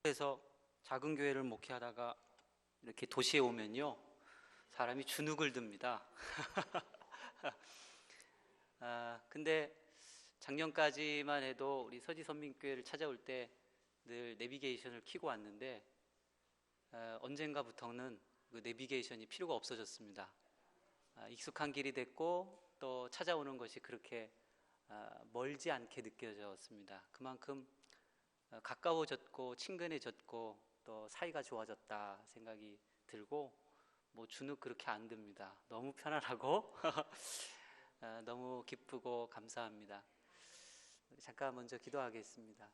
그래서 작은 교회를 목회하다가 이렇게 도시에 오면요, 사람이 주눅을 듭니다. 근데 작년까지만 해도 우리 서지선민교회를 찾아올 때 늘 내비게이션을 켜고 왔는데, 언젠가부터는 그 내비게이션이 필요가 없어졌습니다. 익숙한 길이 됐고 또 찾아오는 것이 그렇게 멀지 않게 느껴졌습니다. 그만큼 가까워졌고 친근해졌고 또 사이가 좋아졌다 생각이 들고, 뭐 주눅 그렇게 안 듭니다. 너무 편안하고 너무 기쁘고 감사합니다. 잠깐 먼저 기도하겠습니다.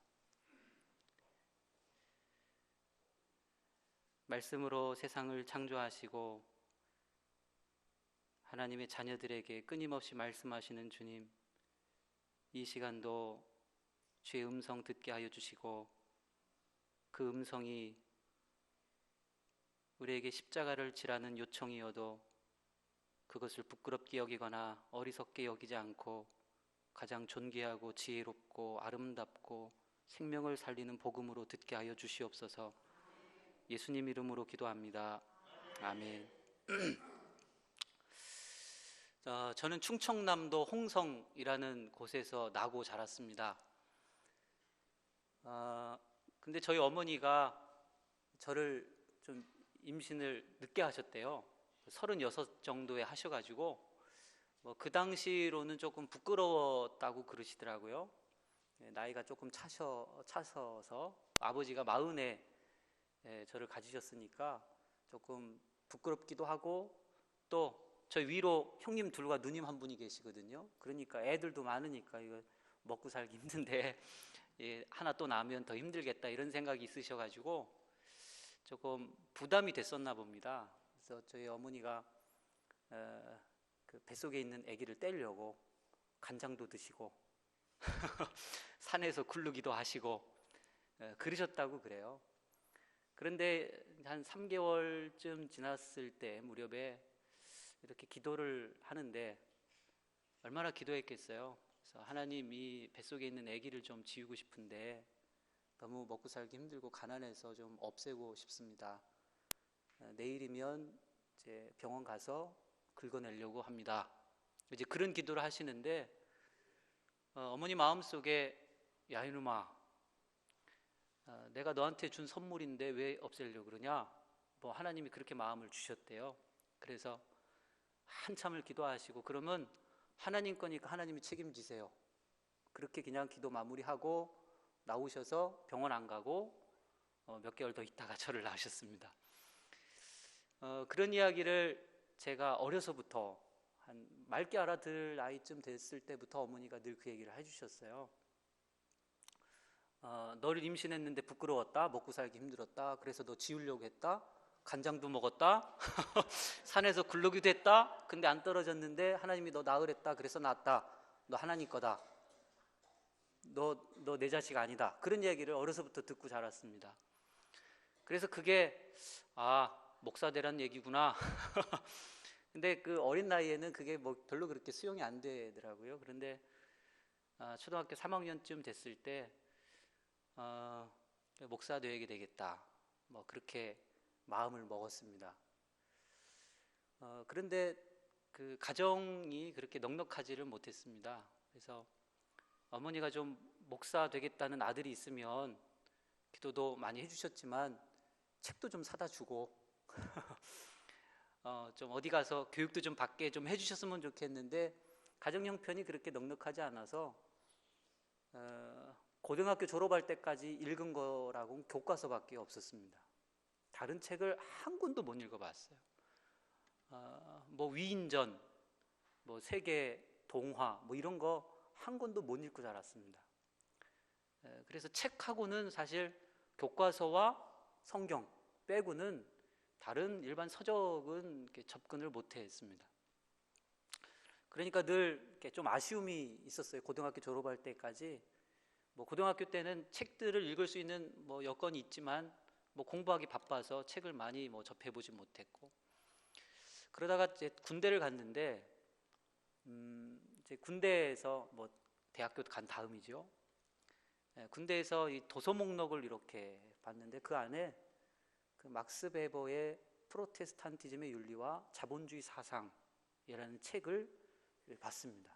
말씀으로 세상을 창조하시고 하나님의 자녀들에게 끊임없이 말씀하시는 주님, 이 시간도 주의 음성 듣게 하여 주시고, 그 음성이 우리에게 십자가를 지라는 요청이어도 그것을 부끄럽게 여기거나 어리석게 여기지 않고 가장 존귀하고 지혜롭고 아름답고 생명을 살리는 복음으로 듣게 하여 주시옵소서. 예수님 이름으로 기도합니다. 아멘. 저는 충청남도 홍성이라는 곳에서 나고 자랐습니다. 근데 저희 어머니가 저를 좀 임신을 늦게 하셨대요. 36 정도에 하셔가지고 그 당시로는 조금 부끄러웠다고 그러시더라고요. 나이가 조금 차셔서 아버지가 40에 저를 가지셨으니까 조금 부끄럽기도 하고, 또 저 위로 형님 둘과 누님 한 분이 계시거든요. 그러니까 애들도 많으니까 이거 먹고 살기 힘든데 하나 또 나면 더 힘들겠다 이런 생각이 있으셔가지고 조금 부담이 됐었나 봅니다. 그래서 저희 어머니가 그 뱃속에 있는 아기를 떼려고 간장도 드시고 산에서 굴르기도 하시고 그러셨다고 그래요. 그런데 한 3개월쯤 지났을 때 무렵에 이렇게 기도를 하는데, 얼마나 기도했겠어요. 그래서 하나님, 이 뱃속에 있는 아기를 좀 지우고 싶은데 너무 먹고 살기 힘들고 가난해서 좀 없애고 싶습니다. 내일이면 이제 병원 가서 긁어내려고 합니다. 이제 그런 기도를 하시는데 어머니 마음속에, 야 이놈아, 내가 너한테 준 선물인데 왜 없애려고 그러냐, 뭐 하나님이 그렇게 마음을 주셨대요. 그래서 한참을 기도하시고, 그러면 하나님 거니까 하나님이 책임지세요, 그렇게 그냥 기도 마무리하고 나오셔서 병원 안 가고 몇 개월 더 있다가 저를 낳으셨습니다. 그런 이야기를 제가 어려서부터 한 맑게 알아들 나이쯤 됐을 때부터 어머니가 늘 그 얘기를 해주셨어요. 너를 임신했는데 부끄러웠다, 먹고 살기 힘들었다, 그래서 너 지우려고 했다, 간장도 먹었다 산에서 굴르기도 했다, 근데 안 떨어졌는데 하나님이 너 낳으랬다, 그래서 낳았다, 너 하나님 거다, 너 내 자식 아니다, 그런 이야기를 어려서부터 듣고 자랐습니다. 그래서 그게 목사되란 얘기구나 근데 그 어린 나이에는 그게 뭐 별로 그렇게 수용이 안 되더라고요. 그런데 초등학교 3학년쯤 됐을 때 목사 되게 되겠다, 뭐 그렇게 마음을 먹었습니다. 그런데 그 가정이 그렇게 넉넉하지를 못했습니다. 그래서 어머니가 좀 목사 되겠다는 아들이 있으면 기도도 많이 해주셨지만 책도 좀 사다 주고 좀 어디 가서 교육도 좀 받게 좀 해주셨으면 좋겠는데, 가정 형편이 그렇게 넉넉하지 않아서 고등학교 졸업할 때까지 읽은 거라고는 교과서밖에 없었습니다. 다른 책을 한 권도 못 읽어봤어요. 뭐 위인전, 뭐 세계 동화, 뭐 이런 거 한 권도 못 읽고 자랐습니다. 그래서 책하고는 사실 교과서와 성경 빼고는 다른 일반 서적은 이렇게 접근을 못했습니다. 그러니까 늘 이렇게 좀 아쉬움이 있었어요. 고등학교 졸업할 때까지 뭐 고등학교 때는 책들을 읽을 수 있는 뭐 여건이 있지만 뭐 공부하기 바빠서 책을 많이 뭐 접해보지 못했고, 그러다가 이제 군대를 갔는데 이제 군대에서 뭐 대학교 간 다음이죠. 군대에서 이 도서 목록을 이렇게 봤는데 그 안에 그 막스 베버의 프로테스탄티즘의 윤리와 자본주의 사상이라는 책을 봤습니다.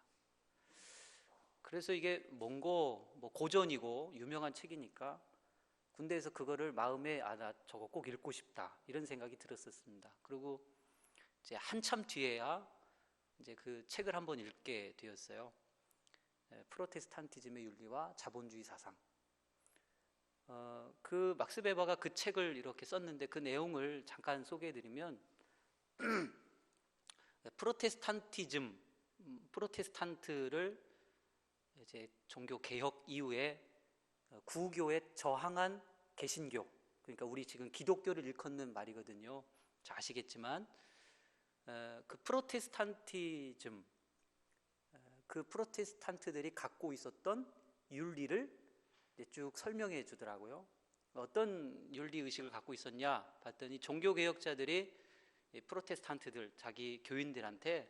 그래서 이게 몽고 뭐 고전이고 유명한 책이니까 군대에서 그거를 마음에 나 저거 꼭 읽고 싶다 이런 생각이 들었었습니다. 그리고 이제 한참 뒤에야 이제 그 책을 한번 읽게 되었어요. 프로테스탄티즘의 윤리와 자본주의 사상. 그 막스 베버가 그 책을 이렇게 썼는데 그 내용을 잠깐 소개해드리면 프로테스탄티즘, 프로테스탄트를 이제 종교 개혁 이후에 구교에 저항한 개신교, 그러니까 우리 지금 기독교를 일컫는 말이거든요. 잘 아시겠지만 그 프로테스탄티즘, 그 프로테스탄트들이 갖고 있었던 윤리를 쭉 설명해 주더라고요. 어떤 윤리 의식을 갖고 있었냐 봤더니 종교 개혁자들이 프로테스탄트들 자기 교인들한테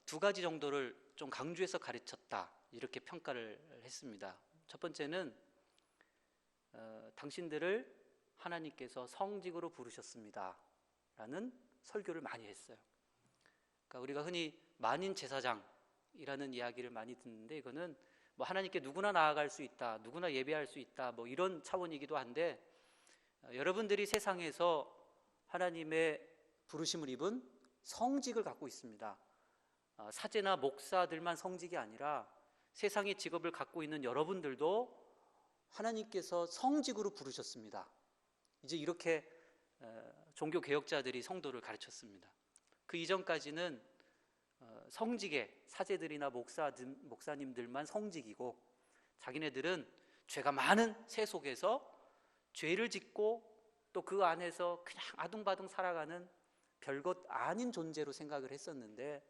두 가지 정도를 좀 강조해서 가르쳤다 이렇게 평가를 했습니다. 첫 번째는 당신들을 하나님께서 성직으로 부르셨습니다 라는 설교를 많이 했어요. 그러니까 우리가 흔히 만인 제사장이라는 이야기를 많이 듣는데 이거는 뭐 하나님께 누구나 나아갈 수 있다, 누구나 예배할 수 있다, 뭐 이런 차원이기도 한데 여러분들이 세상에서 하나님의 부르심을 입은 성직을 갖고 있습니다. 사제나 목사들만 성직이 아니라 세상의 직업을 갖고 있는 여러분들도 하나님께서 성직으로 부르셨습니다. 이제 이렇게 종교 개혁자들이 성도를 가르쳤습니다. 그 이전까지는 성직의 사제들이나 목사님들만 성직이고 자기네들은 죄가 많은 세 속에서 죄를 짓고 또 그 안에서 그냥 아둥바둥 살아가는 별것 아닌 존재로 생각을 했었는데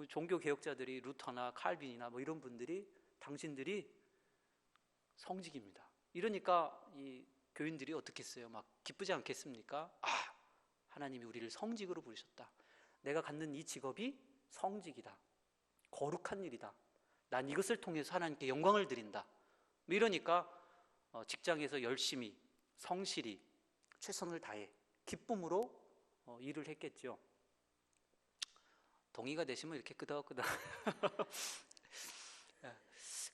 종교 개혁자들이 루터나 칼빈이나 뭐 이런 분들이 당신들이 성직입니다. 이러니까 이 교인들이 어떻게 했어요? 막 기쁘지 않겠습니까? 하나님이 우리를 성직으로 부르셨다. 내가 갖는 이 직업이 성직이다. 거룩한 일이다. 난 이것을 통해서 하나님께 영광을 드린다. 이러니까 직장에서 열심히 성실히 최선을 다해 기쁨으로 일을 했겠죠. 동의가 되시면 이렇게 끄덕끄덕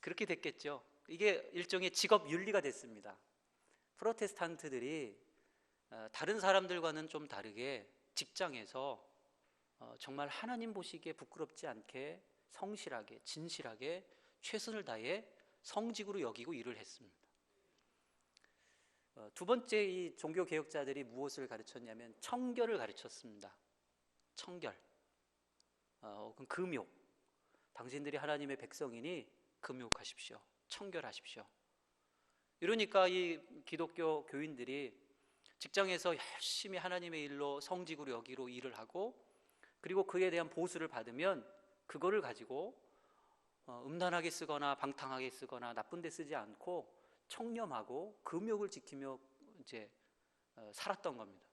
그렇게 됐겠죠. 이게 일종의 직업 윤리가 됐습니다. 프로테스탄트들이 다른 사람들과는 좀 다르게 직장에서 정말 하나님 보시기에 부끄럽지 않게 성실하게 진실하게 최선을 다해 성직으로 여기고 일을 했습니다. 두 번째 이 종교 개혁자들이 무엇을 가르쳤냐면 청결을 가르쳤습니다. 청결, 금욕. 당신들이 하나님의 백성이니 금욕하십시오. 청결하십시오. 이러니까 이 기독교 교인들이 직장에서 열심히 하나님의 일로 성직으로 여기로 일을 하고 그리고 그에 대한 보수를 받으면 그거를 가지고 음란하게 쓰거나 방탕하게 쓰거나 나쁜 데 쓰지 않고 청렴하고 금욕을 지키며 이제 살았던 겁니다.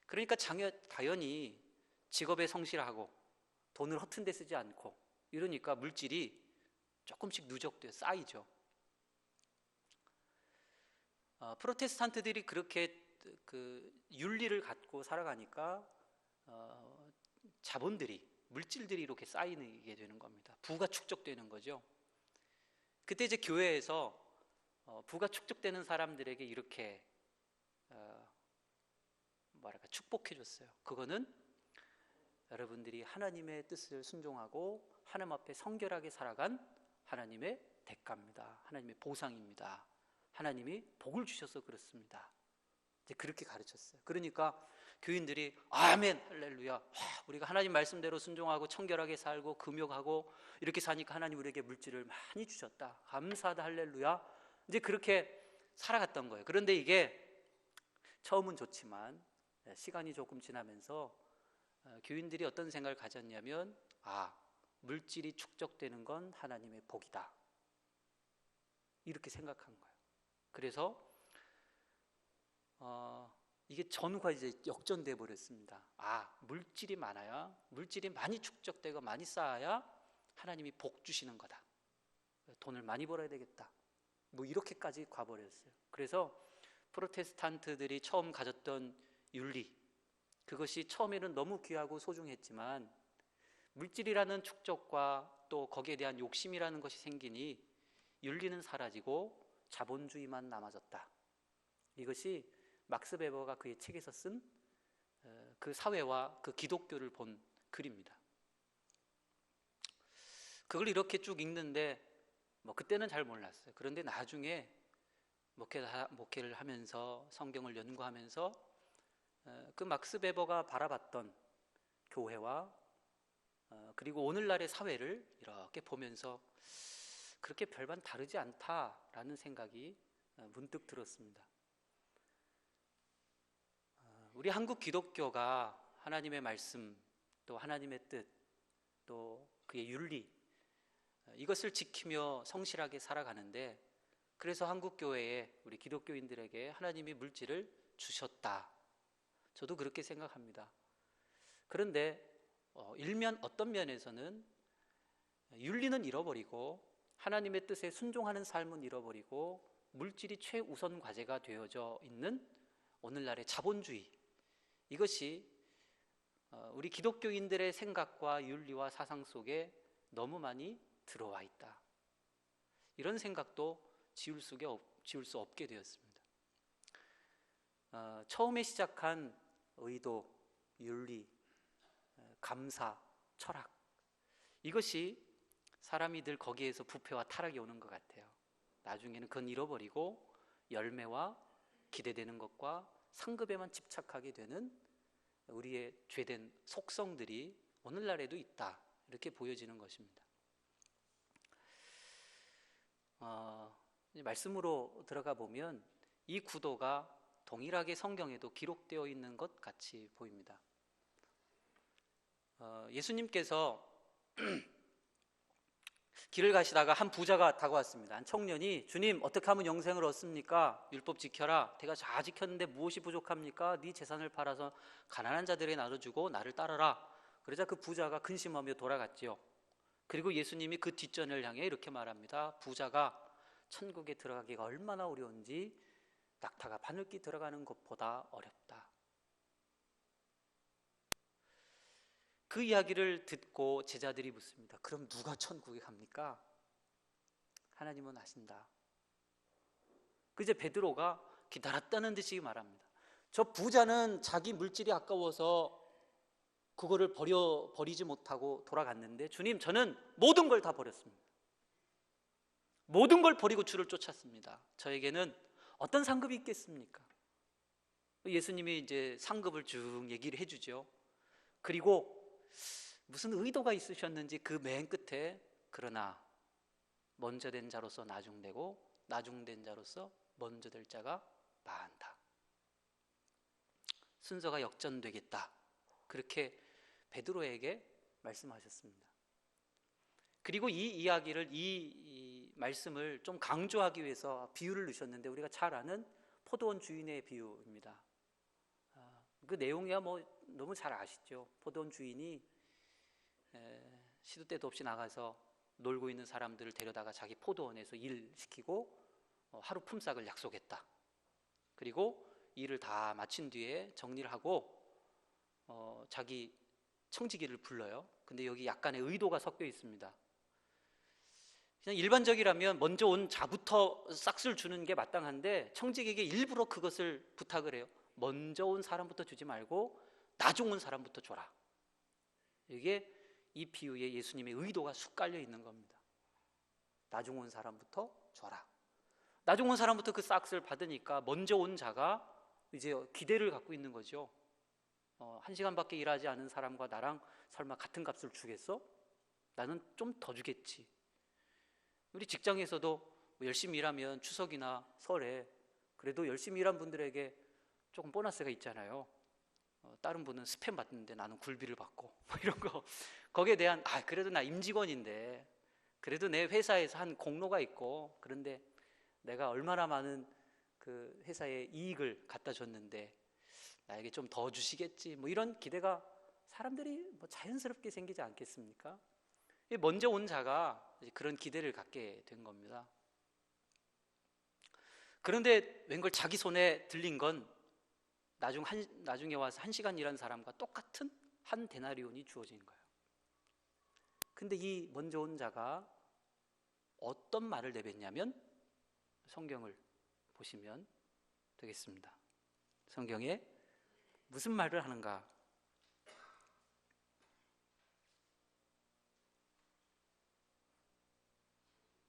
그러니까 당연히 직업에 성실하고 돈을 허튼 데 쓰지 않고 이러니까 물질이 조금씩 누적돼 쌓이죠. 프로테스탄트들이 그렇게 그 윤리를 갖고 살아가니까 자본들이 물질들이 이렇게 쌓이게 되는 겁니다. 부가 축적되는 거죠. 그때 이제 교회에서 부가 축적되는 사람들에게 이렇게 축복해 줬어요. 그거는 여러분들이 하나님의 뜻을 순종하고 하나님 앞에 성결하게 살아간 하나님의 대가입니다. 하나님의 보상입니다. 하나님이 복을 주셔서 그렇습니다. 이제 그렇게 가르쳤어요. 그러니까 교인들이 아멘 할렐루야, 우리가 하나님 말씀대로 순종하고 청결하게 살고 금욕하고 이렇게 사니까 하나님 우리에게 물질을 많이 주셨다, 감사하다 할렐루야, 이제 그렇게 살아갔던 거예요. 그런데 이게 처음은 좋지만 시간이 조금 지나면서 교인들이 어떤 생각을 가졌냐면 물질이 축적되는 건 하나님의 복이다, 이렇게 생각한 거예요. 그래서 이게 전후가 이제 역전돼 버렸습니다. 물질이 많아야, 물질이 많이 축적되고 많이 쌓아야 하나님이 복 주시는 거다. 돈을 많이 벌어야 되겠다. 뭐 이렇게까지 가버렸어요. 그래서 프로테스탄트들이 처음 가졌던 윤리, 그것이 처음에는 너무 귀하고 소중했지만 물질이라는 축적과 또 거기에 대한 욕심이라는 것이 생기니 윤리는 사라지고 자본주의만 남아졌다. 이것이 막스 베버가 그의 책에서 쓴 그 사회와 그 기독교를 본 글입니다. 그걸 이렇게 쭉 읽는데 뭐 그때는 잘 몰랐어요. 그런데 나중에 목회를 하면서 성경을 연구하면서 그 막스 베버가 바라봤던 교회와 그리고 오늘날의 사회를 이렇게 보면서 그렇게 별반 다르지 않다라는 생각이 문득 들었습니다. 우리 한국 기독교가 하나님의 말씀, 또 하나님의 뜻, 또 그의 윤리, 이것을 지키며 성실하게 살아가는데, 그래서 한국 교회에 우리 기독교인들에게 하나님이 물질을 주셨다. 저도 그렇게 생각합니다. 그런데 어떤 면에서는 윤리는 잃어버리고 하나님의 뜻에 순종하는 삶은 잃어버리고 물질이 최우선 과제가 되어져 있는 오늘날의 자본주의, 이것이 우리 기독교인들의 생각과 윤리와 사상 속에 너무 많이 들어와 있다. 이런 생각도 지울 수 없게 되었습니다. 처음에 시작한 의도, 윤리, 감사, 철학, 이것이 사람이 늘 거기에서 부패와 타락이 오는 것 같아요. 나중에는 그건 잃어버리고 열매와 기대되는 것과 상급에만 집착하게 되는 우리의 죄된 속성들이 오늘날에도 있다, 이렇게 보여지는 것입니다. 말씀으로 들어가 보면 이 구도가 동일하게 성경에도 기록되어 있는 것 같이 보입니다. 예수님께서 길을 가시다가 한 부자가 다가왔습니다. 한 청년이, 주님, 어떻게 하면 영생을 얻습니까? 율법 지켜라. 내가 다 지켰는데 무엇이 부족합니까? 네 재산을 팔아서 가난한 자들에게 나눠주고 나를 따르라. 그러자 그 부자가 근심하며 돌아갔지요. 그리고 예수님이 그 뒷전을 향해 이렇게 말합니다. 부자가 천국에 들어가기가 얼마나 어려운지 낙타가 바늘기 들어가는 것보다 어렵다. 그 이야기를 듣고 제자들이 묻습니다. 그럼 누가 천국에 갑니까? 하나님은 아신다. 이제 베드로가 기다렸다는 듯이 말합니다. 저 부자는 자기 물질이 아까워서 그거를 버리지 못하고 돌아갔는데, 주님, 저는 모든 걸 다 버렸습니다. 모든 걸 버리고 주를 쫓았습니다. 저에게는 어떤 상급이 있겠습니까? 예수님이 이제 상급을 쭉 얘기를 해주죠. 그리고 무슨 의도가 있으셨는지 그 맨 끝에, 그러나 먼저 된 자로서 나중되고 나중된 자로서 먼저 될 자가 많다. 순서가 역전되겠다. 그렇게 베드로에게 말씀하셨습니다. 그리고 이 이야기를, 이 말씀을 좀 강조하기 위해서 비유를 넣으셨는데, 우리가 잘 아는 포도원 주인의 비유입니다. 그 내용이야 뭐 너무 잘 아시죠. 포도원 주인이 시도 때도 없이 나가서 놀고 있는 사람들을 데려다가 자기 포도원에서 일시키고 하루 품삯을 약속했다. 그리고 일을 다 마친 뒤에 정리를 하고 자기 청지기를 불러요. 근데 여기 약간의 의도가 섞여 있습니다. 그냥 일반적이라면 먼저 온 자부터 싹쓸 주는 게 마땅한데 청지기에게 일부러 그것을 부탁을 해요. 먼저 온 사람부터 주지 말고 나중 온 사람부터 줘라. 이게 이 비유에 예수님의 의도가 쑥 깔려 있는 겁니다. 나중 온 사람부터 줘라. 나중 온 사람부터 그 싹쓸 받으니까 먼저 온 자가 이제 기대를 갖고 있는 거죠. 1시간밖에 일하지 않은 사람과 나랑 설마 같은 값을 주겠어? 나는 좀 더 주겠지. 우리 직장에서도 열심히 일하면 추석이나 설에 그래도 열심히 일한 분들에게 조금 보너스가 있잖아요. 다른 분은 스팸 받는데 나는 굴비를 받고 뭐 이런 거. 거기에 대한 그래도 나 임직원인데, 그래도 내 회사에서 한 공로가 있고, 그런데 내가 얼마나 많은 그 회사에 이익을 갖다 줬는데 나에게 좀 더 주시겠지, 뭐 이런 기대가 사람들이 뭐 자연스럽게 생기지 않겠습니까? 먼저 온 자가 그런 기대를 갖게 된 겁니다. 그런데 웬걸 자기 손에 들린 건 나중에 와서 1시간 일한 사람과 똑같은 한 데나리온이 주어진 거예요. 근데 이 먼저 온 자가 어떤 말을 내뱉냐면, 성경을 보시면 되겠습니다. 성경에 무슨 말을 하는가?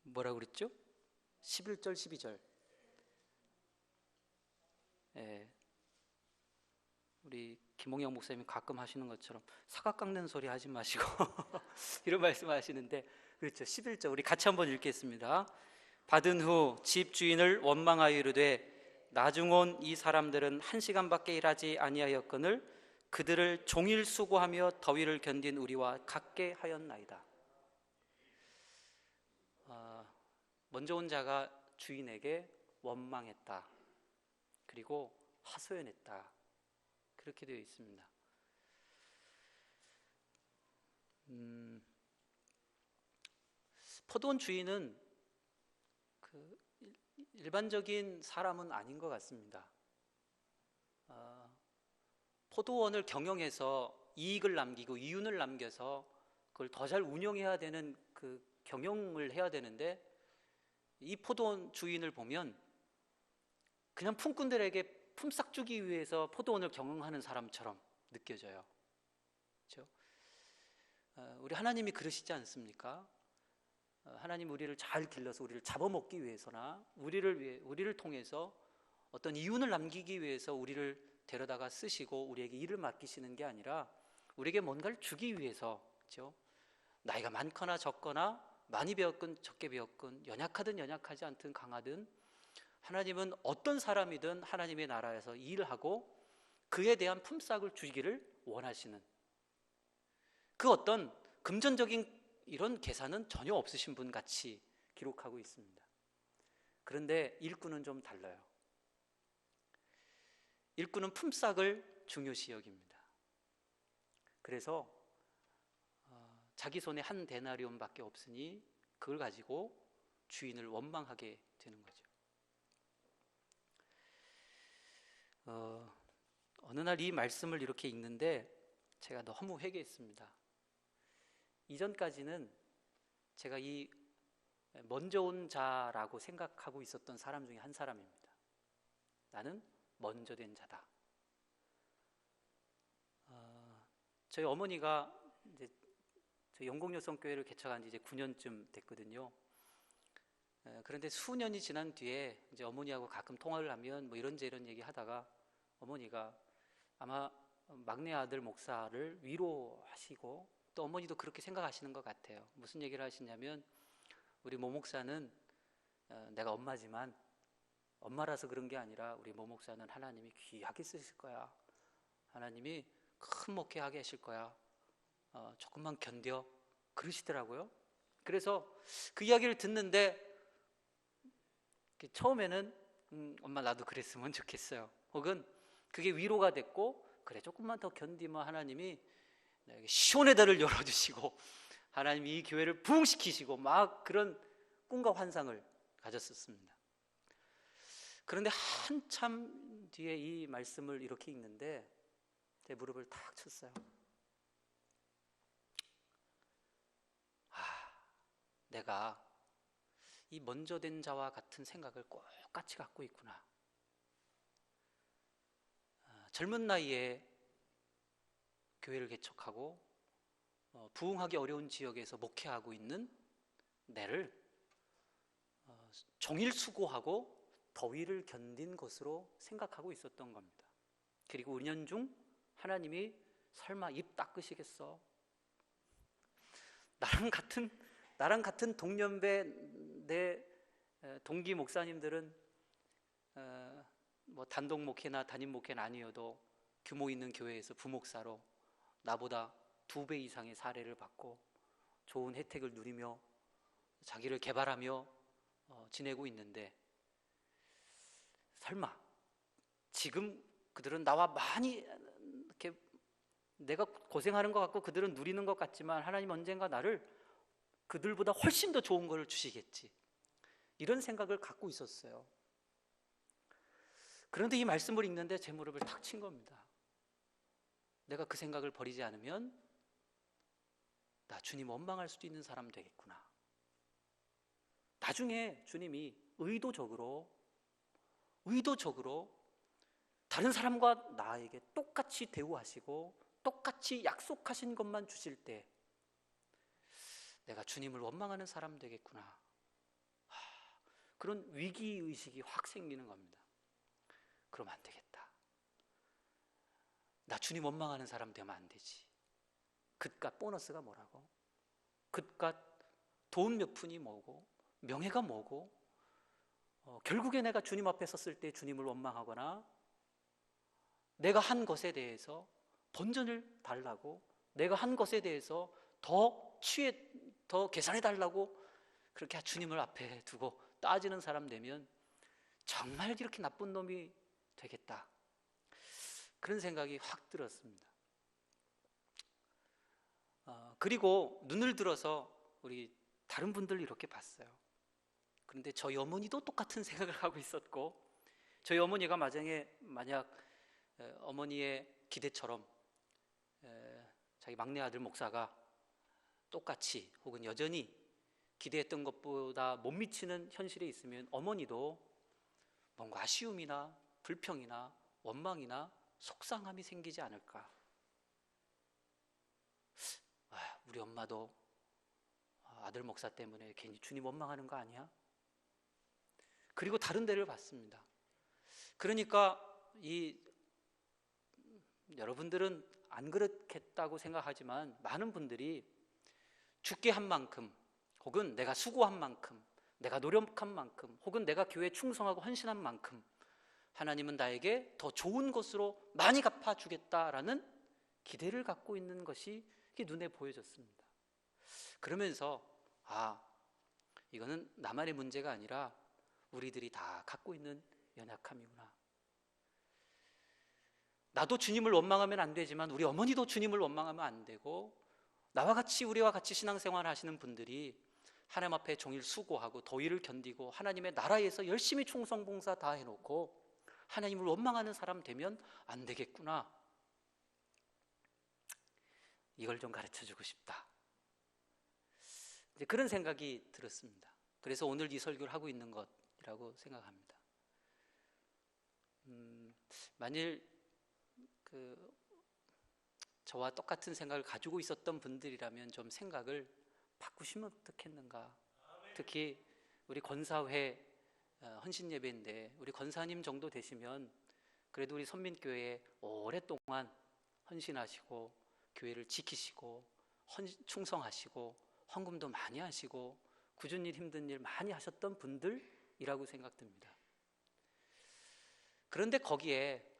뭐라고 그랬죠? 11절 12절. 예, 우리 김홍영 목사님이 가끔 하시는 것처럼 사각 깎는 소리 하지 마시고 이런 말씀하시는데, 그렇죠. 11절 우리 같이 한번 읽겠습니다. 받은 후 집주인을 원망하여 이르되 나중 온 이 사람들은 1시간밖에 일하지 아니하였거늘 그들을 종일 수고하며 더위를 견딘 우리와 같게 하였나이다. 먼저 온 자가 주인에게 원망했다, 그리고 하소연했다, 그렇게 되어 있습니다. 포도원 주인은 일반적인 사람은 아닌 것 같습니다. 포도원을 경영해서 이익을 남기고 이윤을 남겨서 그걸 더 잘 운영해야 되는 그 경영을 해야 되는데, 이 포도원 주인을 보면 그냥 품꾼들에게 품삯 주기 위해서 포도원을 경영하는 사람처럼 느껴져요. 그렇죠? 우리 하나님이 그러시지 않습니까? 하나님 우리를 잘 길러서 우리를 잡아먹기 위해서나 우리를 통해서 어떤 이윤을 남기기 위해서 우리를 데려다가 쓰시고 우리에게 일을 맡기시는 게 아니라 우리에게 뭔가를 주기 위해서, 그렇죠? 나이가 많거나 적거나 많이 배웠건 적게 배웠건 연약하든 연약하지 않든 강하든 하나님은 어떤 사람이든 하나님의 나라에서 일을 하고 그에 대한 품삯을 주기를 원하시는, 그 어떤 금전적인 이런 계산은 전혀 없으신 분 같이 기록하고 있습니다. 그런데 일꾼은 좀 달라요. 일꾼은 품삯을 중요시 여깁니다. 그래서 자기 손에 한 데나리온밖에 없으니 그걸 가지고 주인을 원망하게 되는 거죠. 어느 날 이 말씀을 이렇게 읽는데 제가 너무 회개했습니다. 이전까지는 제가 이 먼저 온 자라고 생각하고 있었던 사람 중에 한 사람입니다. 나는 먼저 된 자다. 저희 어머니가 이제 저희 영국여성교회를 개척한 지 이제 9년쯤 됐거든요. 그런데 수년이 지난 뒤에 이제 어머니하고 가끔 통화를 하면 뭐 이런저런 얘기 하다가 어머니가 아마 막내 아들 목사를 위로하시고 또 어머니도 그렇게 생각하시는 것 같아요. 무슨 얘기를 하시냐면, 우리 모 목사는 내가 엄마지만 엄마라서 그런 게 아니라 우리 모 목사는 하나님이 귀하게 쓰실 거야. 하나님이 큰 목회하게 하실 거야. 조금만 견뎌. 그러시더라고요. 그래서 그 이야기를 듣는데 처음에는 엄마 나도 그랬으면 좋겠어요. 혹은 그게 위로가 됐고, 그래 조금만 더 견디면 하나님이 내게 시온의 달을 열어주시고 하나님이 이 교회를 부흥시키시고 막 그런 꿈과 환상을 가졌었습니다. 그런데 한참 뒤에 이 말씀을 이렇게 읽는데 제 무릎을 탁 쳤어요. 내가 이 먼저 된 자와 같은 생각을 똑같이 갖고 있구나. 젊은 나이에 교회를 개척하고 부흥하기 어려운 지역에서 목회하고 있는 내를 종일 수고하고 더위를 견딘 것으로 생각하고 있었던 겁니다. 그리고 은연중 하나님이 설마 입 닦으시겠어? 나랑 같은 동년배 내 동기 목사님들은 뭐 단독 목회나 단임 목회는 아니어도 규모 있는 교회에서 부목사로 나보다 2배 이상의 사례를 받고 좋은 혜택을 누리며 자기를 개발하며 지내고 있는데, 설마 지금 그들은 나와 많이 이렇게 내가 고생하는 것 같고 그들은 누리는 것 같지만 하나님 언젠가 나를 그들보다 훨씬 더 좋은 걸 주시겠지, 이런 생각을 갖고 있었어요. 그런데 이 말씀을 읽는데 제 무릎을 탁 친 겁니다. 내가 그 생각을 버리지 않으면 나 주님 원망할 수도 있는 사람 되겠구나. 나중에 주님이 의도적으로 다른 사람과 나에게 똑같이 대우하시고 똑같이 약속하신 것만 주실 때 내가 주님을 원망하는 사람 되겠구나. 그런 위기의식이 확 생기는 겁니다. 그러면 안 되겠다. 나 주님 원망하는 사람 되면 안 되지. 그깟 보너스가 뭐라고? 그깟 돈 몇 푼이 뭐고 명예가 뭐고, 결국에 내가 주님 앞에 섰을 때 주님을 원망하거나 내가 한 것에 대해서 본전을 달라고, 내가 한 것에 대해서 더 계산해 달라고 그렇게 주님을 앞에 두고 따지는 사람 되면 정말 이렇게 나쁜 놈이 되겠다, 그런 생각이 확 들었습니다. 그리고 눈을 들어서 우리 다른 분들 이렇게 봤어요. 그런데 저희 어머니도 똑같은 생각을 하고 있었고, 저희 어머니가 만약 어머니의 기대처럼 자기 막내 아들 목사가 똑같이 혹은 여전히 기대했던 것보다 못 미치는 현실에 있으면 어머니도 뭔가 아쉬움이나 불평이나 원망이나 속상함이 생기지 않을까. 우리 엄마도 아들 목사 때문에 괜히 주님 원망하는 거 아니야? 그리고 다른 데를 봤습니다. 그러니까 여러분들은 안 그렇겠다고 생각하지만 많은 분들이 죽게 한 만큼, 혹은 내가 수고한 만큼, 내가 노력한 만큼, 혹은 내가 교회에 충성하고 헌신한 만큼 하나님은 나에게 더 좋은 것으로 많이 갚아주겠다라는 기대를 갖고 있는 것이 눈에 보여졌습니다. 그러면서 이거는 나만의 문제가 아니라 우리들이 다 갖고 있는 연약함이구나. 나도 주님을 원망하면 안 되지만 우리 어머니도 주님을 원망하면 안 되고, 우리와 같이 신앙생활 하시는 분들이 하나님 앞에 종일 수고하고 더위를 견디고 하나님의 나라에서 열심히 충성봉사 다 해놓고 하나님을 원망하는 사람 되면 안 되겠구나. 이걸 좀 가르쳐주고 싶다. 이제 그런 생각이 들었습니다. 그래서 오늘 이 설교를 하고 있는 것이라고 생각합니다. 만일 저와 똑같은 생각을 가지고 있었던 분들이라면 좀 생각을 바꾸시면 어떻겠는가. 특히 우리 권사회 헌신 예배인데 우리 권사님 정도 되시면 그래도 우리 선민교회에 오랫동안 헌신하시고 교회를 지키시고 충성하시고 헌금도 많이 하시고 굳은 일 힘든 일 많이 하셨던 분들이라고 생각됩니다. 그런데 거기에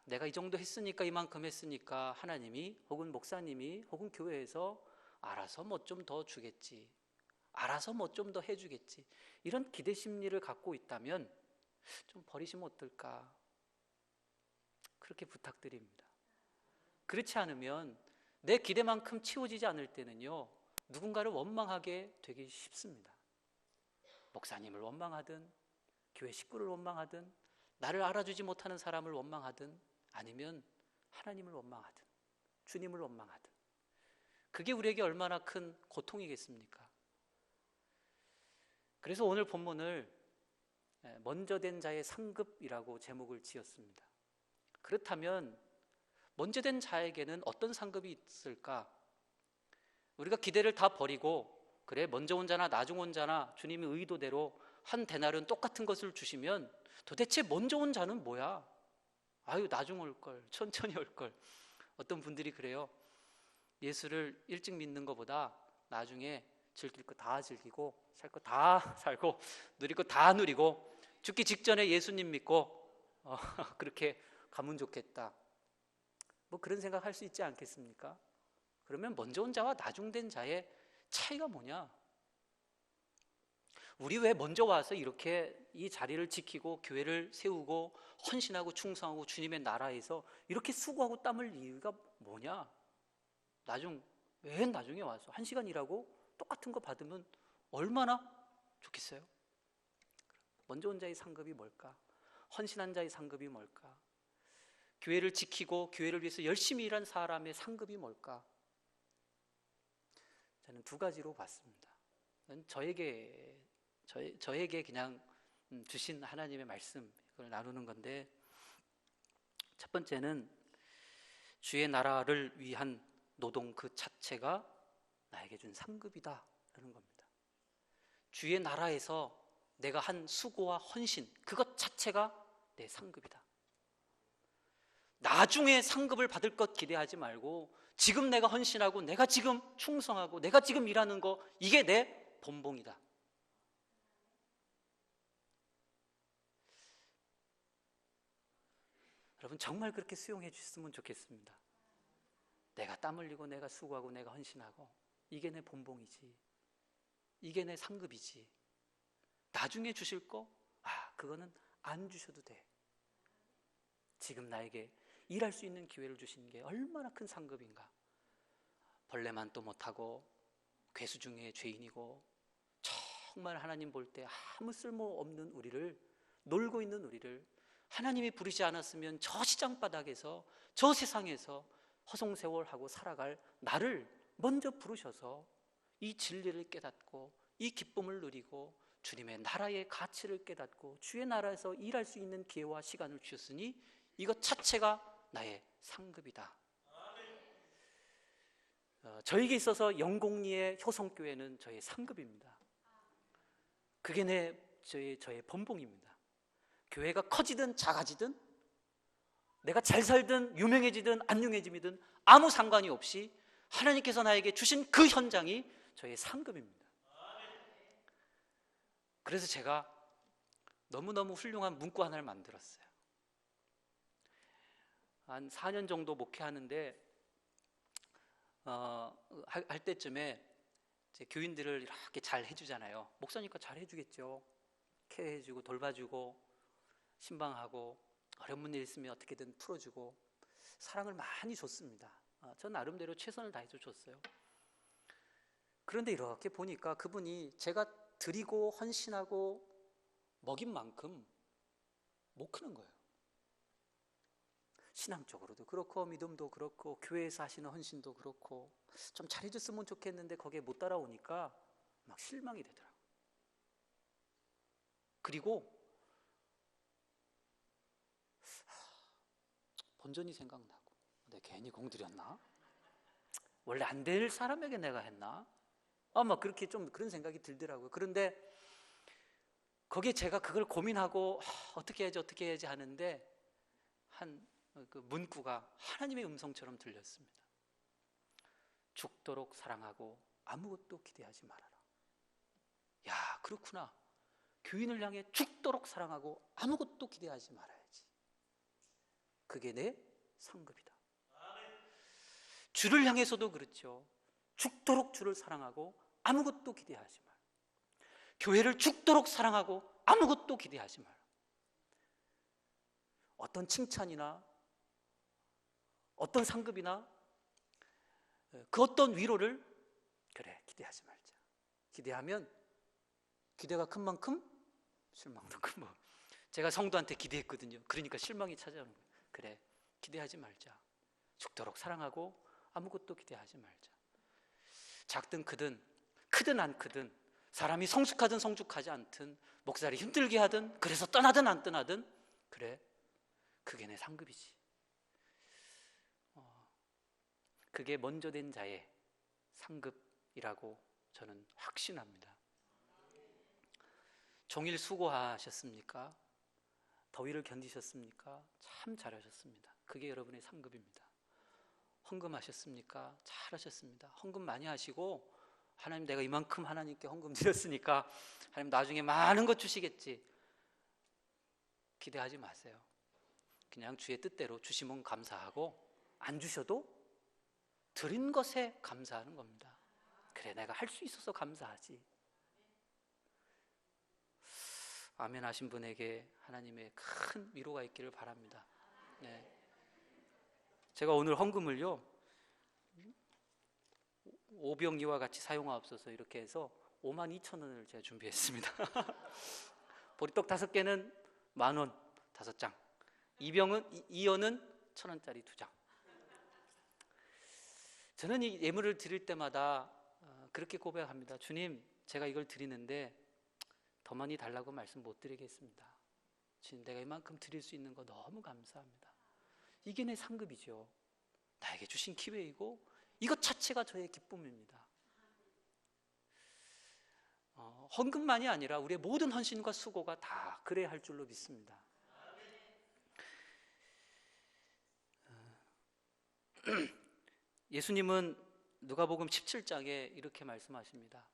내가 이 정도 했으니까, 이만큼 했으니까 하나님이 혹은 목사님이 혹은 교회에서 알아서 뭐 좀 더 주겠지, 알아서 뭐 좀 더 해주겠지, 이런 기대 심리를 갖고 있다면 좀 버리시면 어떨까, 그렇게 부탁드립니다. 그렇지 않으면 내 기대만큼 치워지지 않을 때는요, 누군가를 원망하게 되기 쉽습니다. 목사님을 원망하든 교회 식구를 원망하든 나를 알아주지 못하는 사람을 원망하든 아니면 하나님을 원망하든 주님을 원망하든, 그게 우리에게 얼마나 큰 고통이겠습니까? 그래서 오늘 본문을 먼저 된 자의 상급이라고 제목을 지었습니다. 그렇다면 먼저 된 자에게는 어떤 상급이 있을까? 우리가 기대를 다 버리고 그래 먼저 온 자나 나중 온 자나 주님의 의도대로 한 데나리온 똑같은 것을 주시면 도대체 먼저 온 자는 뭐야? 나중 올걸, 천천히 올걸. 어떤 분들이 그래요. 예수를 일찍 믿는 것보다 나중에 즐길 거 다 즐기고 살 거 다 살고 누릴 거 다 누리고 죽기 직전에 예수님 믿고 그렇게 가면 좋겠다. 뭐 그런 생각할 수 있지 않겠습니까? 그러면 먼저 온 자와 나중 된 자의 차이가 뭐냐? 우리 왜 먼저 와서 이렇게 이 자리를 지키고 교회를 세우고 헌신하고 충성하고 주님의 나라에서 이렇게 수고하고 땀 흘릴 이유가 뭐냐? 왜 나중에 와서 1시간 일하고 똑같은 거 받으면 얼마나 좋겠어요? 먼저 온 자의 상급이 뭘까? 헌신한 자의 상급이 뭘까? 교회를 지키고 교회를 위해서 열심히 일한 사람의 상급이 뭘까? 저는 두 가지로 봤습니다. 저에게 그냥 주신 하나님의 말씀, 이걸 나누는 건데, 첫 번째는 주의 나라를 위한 노동 그 자체가 나에게 준 상급이다라는 겁니다. 주의 나라에서 내가 한 수고와 헌신, 그것 자체가 내 상급이다. 나중에 상급을 받을 것 기대하지 말고 지금 내가 헌신하고 내가 지금 충성하고 내가 지금 일하는 거, 이게 내 본봉이다. 여러분, 정말 그렇게 수용해 주셨으면 좋겠습니다. 내가 땀 흘리고 내가 수고하고 내가 헌신하고 이게 내 본봉이지, 이게 내 상급이지. 나중에 주실 거? 그거는 안 주셔도 돼. 지금 나에게 일할 수 있는 기회를 주신 게 얼마나 큰 상급인가. 벌레만 또 못하고 괴수 중에 죄인이고 정말 하나님 볼 때 아무 쓸모없는 우리를, 놀고 있는 우리를 하나님이 부르지 않았으면 저 시장 바닥에서, 저 세상에서 허송세월하고 살아갈 나를 먼저 부르셔서 이 진리를 깨닫고 이 기쁨을 누리고 주님의 나라의 가치를 깨닫고 주의 나라에서 일할 수 있는 기회와 시간을 주셨으니 이것 자체가 나의 상급이다. 저에게 있어서 영곡리의 효성교회는 저의 상급입니다. 그게 저의 본봉입니다. 교회가 커지든 작아지든, 내가 잘 살든 유명해지든 안 유명해지든 아무 상관이 없이 하나님께서 나에게 주신 그 현장이 저의 상급입니다. 그래서 제가 너무너무 훌륭한 문구 하나를 만들었어요. 한 4년 정도 목회하는데 할 때쯤에 이제 교인들을 이렇게 잘 해주잖아요. 목사니까 잘 해주겠죠. 케어해주고 돌봐주고 신방하고 어려운 일 있으면 어떻게든 풀어주고 사랑을 많이 줬습니다. 전 나름대로 최선을 다해서 줬어요. 그런데 이렇게 보니까 그분이 제가 드리고 헌신하고 먹인 만큼 못 크는 거예요. 신앙적으로도 그렇고 믿음도 그렇고 교회에서 하시는 헌신도 그렇고 좀 잘해줬으면 좋겠는데 거기에 못 따라오니까 막 실망이 되더라고요. 그리고 본전이 생각나고, 내가 괜히 공들였나? 원래 안 될 사람에게 내가 했나? 막 그렇게 좀 그런 생각이 들더라고요. 그런데 거기에 제가 그걸 고민하고 어떻게 해야지 하는데 그 문구가 하나님의 음성처럼 들렸습니다. 죽도록 사랑하고 아무것도 기대하지 말아라. 야, 그렇구나. 교인을 향해 죽도록 사랑하고 아무것도 기대하지 말아야지. 그게 내 상급이다. 주를 향해서도 그렇죠. 죽도록 주를 사랑하고 아무것도 기대하지 말. 교회를 죽도록 사랑하고 아무것도 기대하지 말. 어떤 칭찬이나 어떤 상급이나 그 어떤 위로를 기대하지 말자. 기대하면 기대가 큰 만큼 실망도 큰 뭐. 제가 성도한테 기대했거든요. 그러니까 실망이 찾아오는 거예요. 기대하지 말자. 죽도록 사랑하고 아무것도 기대하지 말자. 작든 크든 안 크든, 사람이 성숙하든 성숙하지 않든, 목사를 힘들게 하든, 그래서 떠나든 안 떠나든, 그게 내 상급이지. 그게 먼저 된 자의 상급이라고 저는 확신합니다. 종일 수고하셨습니까? 더위를 견디셨습니까? 참 잘하셨습니다. 그게 여러분의 상급입니다. 헌금하셨습니까? 잘하셨습니다. 헌금 많이 하시고, 하나님 내가 이만큼 하나님께 헌금 드렸으니까 하나님 나중에 많은 것 주시겠지. 기대하지 마세요. 그냥 주의 뜻대로 주시면 감사하고, 안 주셔도 드린 것에 감사하는 겁니다. 내가 할 수 있어서 감사하지. 아멘 하신 분에게 하나님의 큰 위로가 있기를 바랍니다. 제가 오늘 헌금을요, 오병이와 같이 사용하옵소서 이렇게 해서 52,000원을 제가 준비했습니다. 보리떡 5개는 10,000원 5장, 이연은 1,000원짜리 2장. 저는 이 예물을 드릴 때마다 그렇게 고백합니다. 주님, 제가 이걸 드리는데 더 많이 달라고 말씀 못 드리겠습니다. 주님, 내가 이만큼 드릴 수 있는 거 너무 감사합니다. 이게 내 상급이죠. 나에게 주신 기회이고 이것 자체가 저의 기쁨입니다. 헌금만이 아니라 우리의 모든 헌신과 수고가 다 그래야 할 줄로 믿습니다. 예수님은 누가복음 17장에 이렇게 말씀하십니다.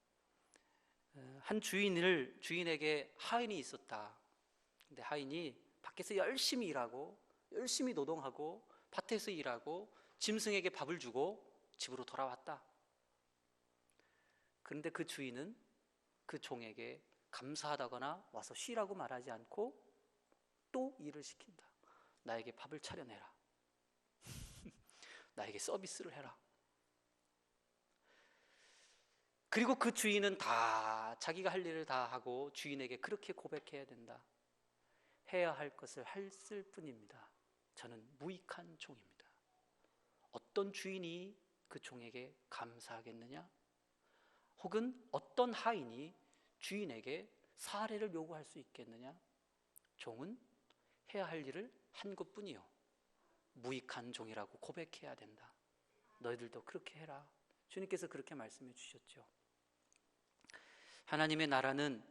한 주인에게 하인이 있었다. 근데 하인이 밖에서 열심히 일하고 열심히 노동하고 밭에서 일하고 짐승에게 밥을 주고 집으로 돌아왔다. 그런데 그 주인은 그 종에게 감사하다거나 와서 쉬라고 말하지 않고 또 일을 시킨다. 나에게 밥을 차려내라. 나에게 서비스를 해라. 그리고 그 주인은 다 자기가 할 일을 다 하고 주인에게 그렇게 고백해야 된다. 해야 할 것을 했을 뿐입니다. 저는 무익한 종입니다. 어떤 주인이 그 종에게 감사하겠느냐? 혹은 어떤 하인이 주인에게 사례를 요구할 수 있겠느냐? 종은 해야 할 일을 한 것뿐이요, 무익한 종이라고 고백해야 된다. 너희들도 그렇게 해라. 주님께서 그렇게 말씀해 주셨죠. 하나님의 나라는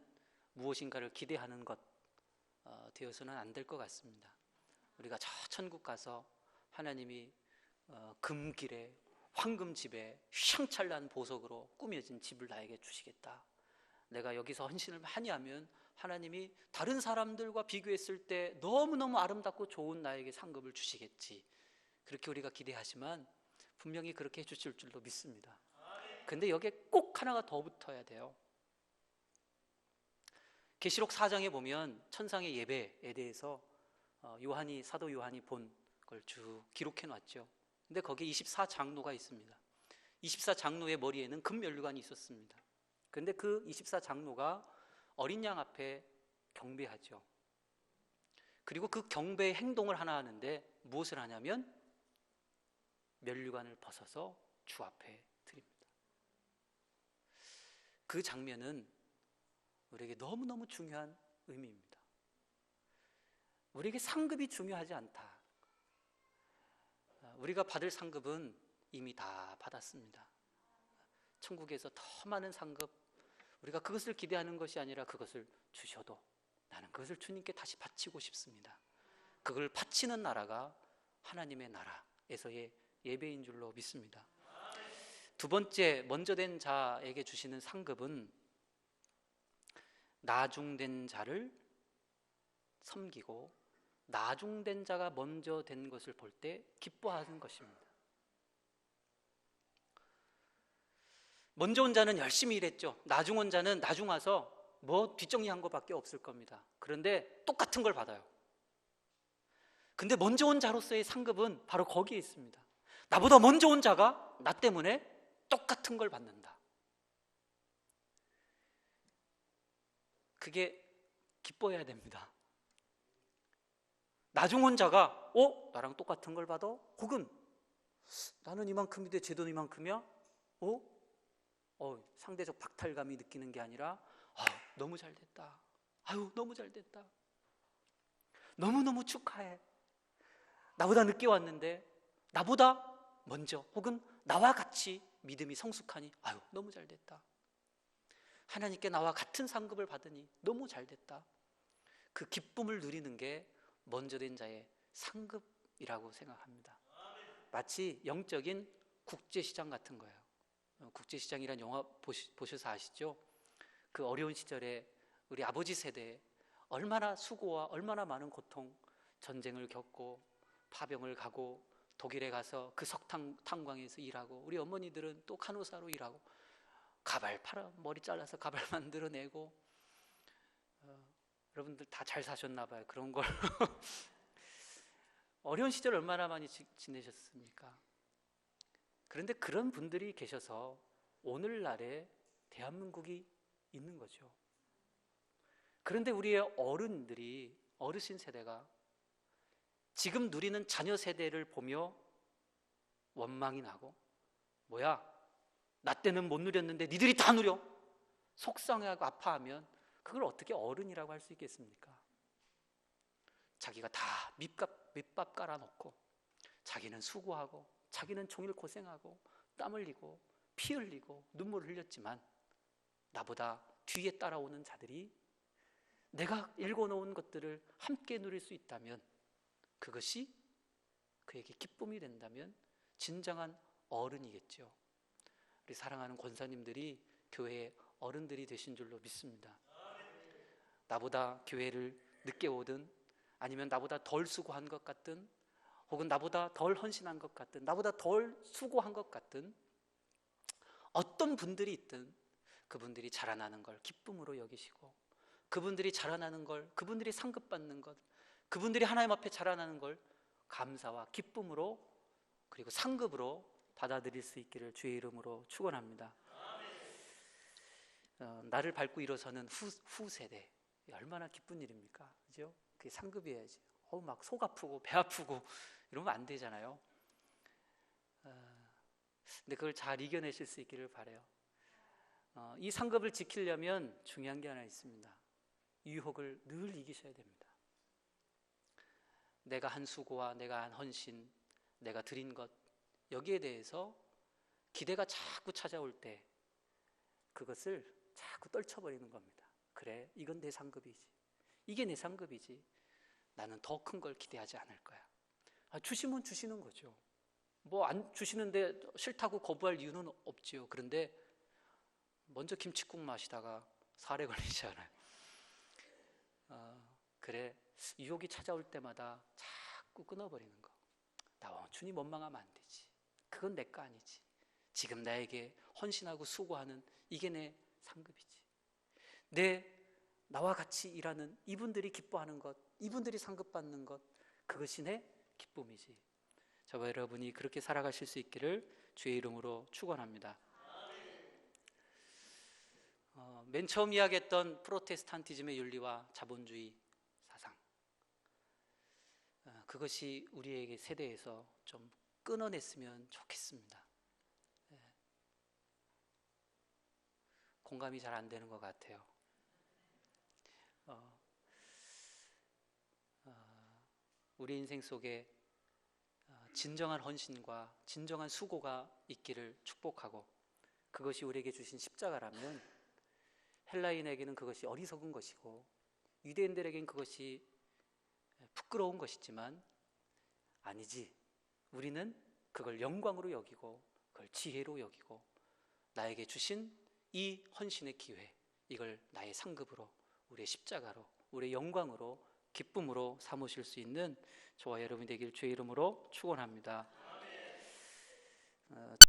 무엇인가를 기대하는 것 되어서는 안 될 것 같습니다. 우리가 저 천국 가서 하나님이 금길에 황금집에 휘황찬란한 보석으로 꾸며진 집을 나에게 주시겠다. 내가 여기서 헌신을 많이 하면 하나님이 다른 사람들과 비교했을 때 너무너무 아름답고 좋은 나에게 상급을 주시겠지. 그렇게 우리가 기대하지만 분명히 그렇게 해주실 줄로 믿습니다. 근데 여기에 꼭 하나가 더 붙어야 돼요. 계시록 4장에 보면 천상의 예배에 대해서 사도 요한이 본 걸 쭉 기록해 놨죠. 근데 거기에 24장로가 있습니다. 24장로의 머리에는 금면류관이 있었습니다. 근데 그 24장로가 어린 양 앞에 경배하죠. 그리고 그 경배의 행동을 하나 하는데 무엇을 하냐면 면류관을 벗어서 주 앞에 드립니다. 그 장면은 우리에게 너무너무 중요한 의미입니다. 우리에게 상급이 중요하지 않다. 우리가 받을 상급은 이미 다 받았습니다. 천국에서 더 많은 상급, 우리가 그것을 기대하는 것이 아니라 그것을 주셔도 나는 그것을 주님께 다시 바치고 싶습니다. 그걸 바치는 나라가 하나님의 나라에서의 예배인 줄로 믿습니다. 두 번째, 먼저 된 자에게 주시는 상급은 나중된 자를 섬기고 나중된 자가 먼저 된 것을 볼 때 기뻐하는 것입니다. 먼저 온 자는 열심히 일했죠. 나중 온 자는 나중 와서 뭐 뒷정리한 것밖에 없을 겁니다. 그런데 똑같은 걸 받아요. 근데 먼저 온 자로서의 상급은 바로 거기에 있습니다. 나보다 먼저 온 자가 나 때문에 똑같은 걸 받는다. 그게 기뻐해야 됩니다. 나중 온 자가 나랑 똑같은 걸 받아? 혹은 나는 이만큼인데 제 돈 이만큼이야? 상대적 박탈감이 느끼는 게 아니라 너무 잘 됐다. 아유, 너무 잘 됐다. 너무너무 축하해. 나보다 늦게 왔는데 나보다 먼저 혹은 나와 같이 믿음이 성숙하니 아유, 너무 잘 됐다. 하나님께 나와 같은 상급을 받으니 너무 잘 됐다. 그 기쁨을 누리는 게 먼저 된 자의 상급이라고 생각합니다. 마치 영적인 국제시장 같은 거예요. 국제시장이란 영화 보셔서 아시죠? 그 어려운 시절에 우리 아버지 세대에 얼마나 수고와 얼마나 많은 고통, 전쟁을 겪고 파병을 가고 독일에 가서 그 석탄 탄광에서 일하고, 우리 어머니들은 또 간호사로 일하고 가발 팔아 머리 잘라서 가발 만들어내고, 여러분들 다 잘 사셨나 봐요. 그런 걸 어려운 시절 얼마나 많이 지내셨습니까? 그런데 그런 분들이 계셔서 오늘날의 대한민국이 있는 거죠. 그런데 우리의 어른들이, 어르신 세대가 지금 누리는 자녀 세대를 보며 원망이 나고, 뭐야, 나 때는 못 누렸는데 니들이 다 누려, 속상해하고 아파하면 그걸 어떻게 어른이라고 할 수 있겠습니까? 자기가 다 밑밥 깔아놓고 자기는 수고하고 자기는 종일 고생하고 땀 흘리고 피 흘리고 눈물을 흘렸지만 나보다 뒤에 따라오는 자들이 내가 읽어놓은 것들을 함께 누릴 수 있다면, 그것이 그에게 기쁨이 된다면 진정한 어른이겠죠. 우리 사랑하는 권사님들이 교회의 어른들이 되신 줄로 믿습니다. 나보다 교회를 늦게 오든, 아니면 나보다 덜 수고한 것 같든, 혹은 나보다 덜 헌신한 것 같든, 나보다 덜 수고한 것 같든, 어떤 분들이 있든 그분들이 자라나는 걸 기쁨으로 여기시고, 그분들이 자라나는 걸, 그분들이 상급받는 것, 그분들이 하나님 앞에 자라나는 걸 감사와 기쁨으로, 그리고 상급으로 받아들일 수 있기를 주의 이름으로 축원합니다. 나를 밟고 일어서는 후 세대, 얼마나 기쁜 일입니까? 그죠? 그게 상급이어야지. 막 속 아프고 배 아프고 이러면 안 되잖아요. 근데 그걸 잘 이겨내실 수 있기를 바라요. 이 상급을 지키려면 중요한 게 하나 있습니다. 유혹을 늘 이기셔야 됩니다. 내가 한 수고와 내가 한 헌신, 내가 드린 것, 여기에 대해서 기대가 자꾸 찾아올 때 그것을 자꾸 떨쳐버리는 겁니다. 그래, 이건 내 상급이지, 이게 내 상급이지, 나는 더 큰 걸 기대하지 않을 거야. 주시면 주시는 거죠. 뭐 안 주시는데 싫다고 거부할 이유는 없지요. 그런데 먼저 김칫국 마시다가 살에 걸리지 않아요. 그래, 유혹이 찾아올 때마다 자꾸 끊어버리는 거. 나 주님 원망하면 안 되지, 그건 내 거 아니지, 지금 나에게 헌신하고 수고하는 이게 내 상급이지, 나와 같이 일하는 이분들이 기뻐하는 것, 이분들이 상급받는 것, 그것이 내 기쁨이지. 저와 여러분이 그렇게 살아가실 수 있기를 주의 이름으로 축원합니다. 맨 처음 이야기했던 프로테스탄티즘의 윤리와 자본주의 사상, 그것이 우리에게 세대에서 좀 끊어냈으면 좋겠습니다. 공감이 잘 안 되는 것 같아요. 우리 인생 속에 진정한 헌신과 진정한 수고가 있기를 축복하고, 그것이 우리에게 주신 십자가라면 헬라인에게는 그것이 어리석은 것이고 유대인들에게는 그것이 부끄러운 것이지만, 아니지, 우리는 그걸 영광으로 여기고 그걸 지혜로 여기고 나에게 주신 이 헌신의 기회, 이걸 나의 상급으로, 우리의 십자가로, 우리의 영광으로, 기쁨으로 삼으실 수 있는 저와 여러분이 되길 주의 이름으로 축원합니다.